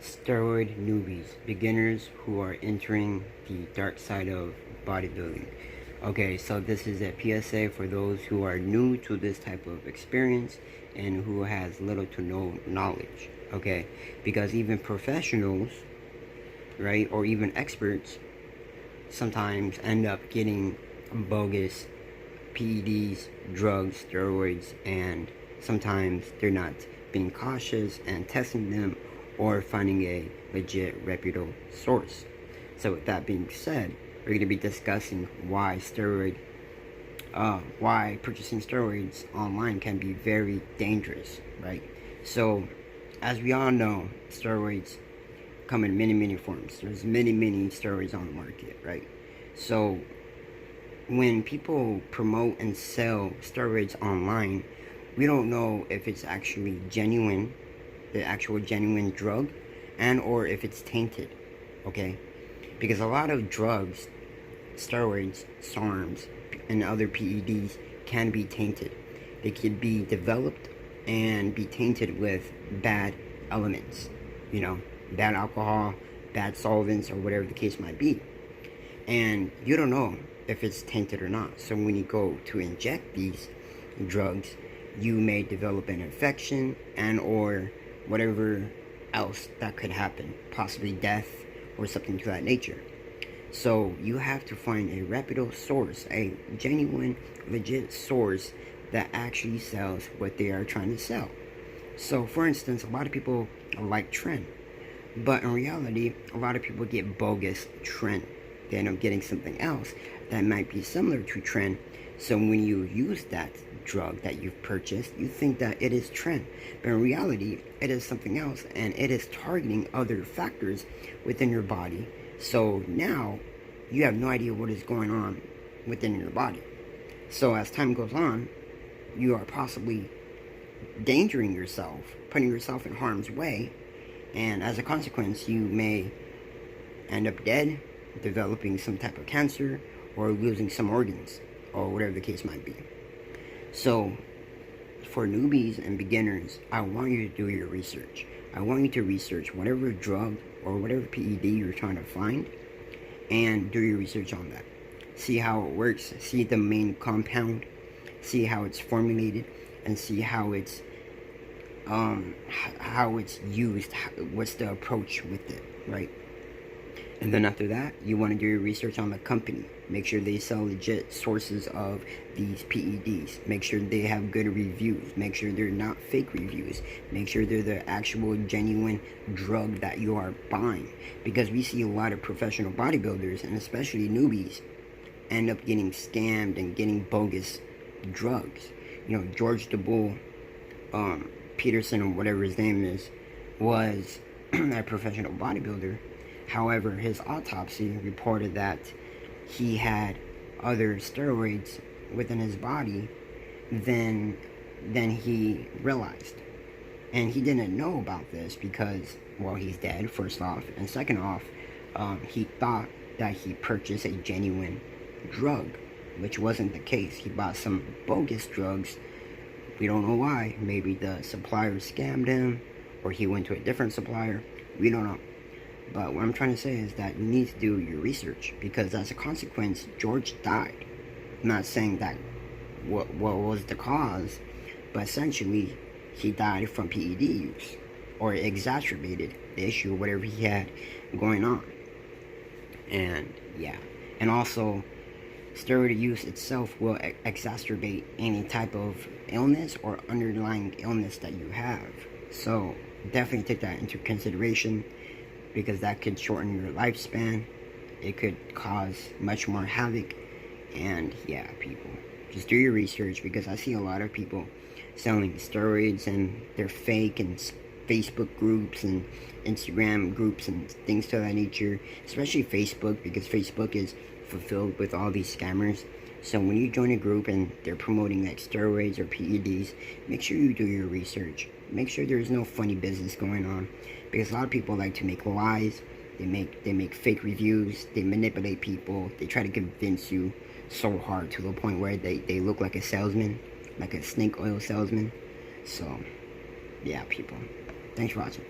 Steroid newbies, beginners who are entering the dark side of bodybuilding. Okay, so this is a PSA for those who are new to this type of experience and who has little to no knowledge. Okay, because even professionals, right, or even experts sometimes end up getting bogus PEDs, drugs, steroids, and sometimes they're not being cautious and testing them or finding a legit reputable source. So with that being said, we're going to be discussing why purchasing steroids online can be very dangerous, right? So as we all know, steroids come in many forms. There's many steroids on the market, right? So when people promote and sell steroids online, we don't know if it's actually genuine, the actual genuine drug, and or if it's tainted, okay? Because a lot of drugs, steroids, SARMs, and other PEDs can be tainted. They could be developed and be tainted with bad elements, bad alcohol, bad solvents, or whatever the case might be. And you don't know if it's tainted or not. So when you go to inject these drugs, you may develop an infection and or whatever else that could happen, possibly death or something to that nature. So you have to find a reputable source, a genuine, legit source that actually sells what they are trying to sell. So for instance, a lot of people like trend, but in reality, a lot of people get bogus trend. They end up getting something else that might be similar to trend. So when you use that drug that you've purchased, you think that it is trend, but in reality it is something else, and it is targeting other factors within your body. So now you have no idea what is going on within your body. So as time goes on, you are possibly endangering yourself, putting yourself in harm's way, and as a consequence you may end up dead, developing some type of cancer, or losing some organs, or whatever the case might be. So for newbies and beginners, I want you to do your research. I want you to research whatever drug or whatever PED you're trying to find, and do your research on that. See how it works, see the main compound, see how it's formulated, and see how it's used, what's the approach with it, right? And then after that, you want to do your research on the company. Make sure they sell legit sources of these PEDs. Make sure they have good reviews. Make sure they're not fake reviews. Make sure they're the actual genuine drug that you are buying. Because we see a lot of professional bodybuilders, and especially newbies, end up getting scammed and getting bogus drugs. George the Bull Peterson, or whatever his name is, was a professional bodybuilder. However, his autopsy reported that he had other steroids within his body than he realized. And he didn't know about this because, well, he's dead, first off. And second off, he thought that he purchased a genuine drug, which wasn't the case. He bought some bogus drugs. We don't know why. Maybe the supplier scammed him, or he went to a different supplier. We don't know. But what I'm trying to say is that you need to do your research, because as a consequence, George died. I'm not saying that what was the cause, but essentially he died from PED use, or it exacerbated the issue, whatever he had going on. And yeah, and also steroid use itself will exacerbate any type of illness or underlying illness that you have. So definitely take that into consideration, because that could shorten your lifespan. It could cause much more havoc. And yeah, people, just do your research, because I see a lot of people selling steroids, and they're fake, and Facebook groups and Instagram groups and things to that nature, especially Facebook, because Facebook is fulfilled with all these scammers. So when you join a group and they're promoting like steroids or PEDs, make sure you do your research. Make sure there's no funny business going on, because a lot of people like to make lies. They make fake reviews. They manipulate people. They try to convince you so hard to the point where they look like a salesman, like a snake oil salesman. So yeah, people, thanks for watching.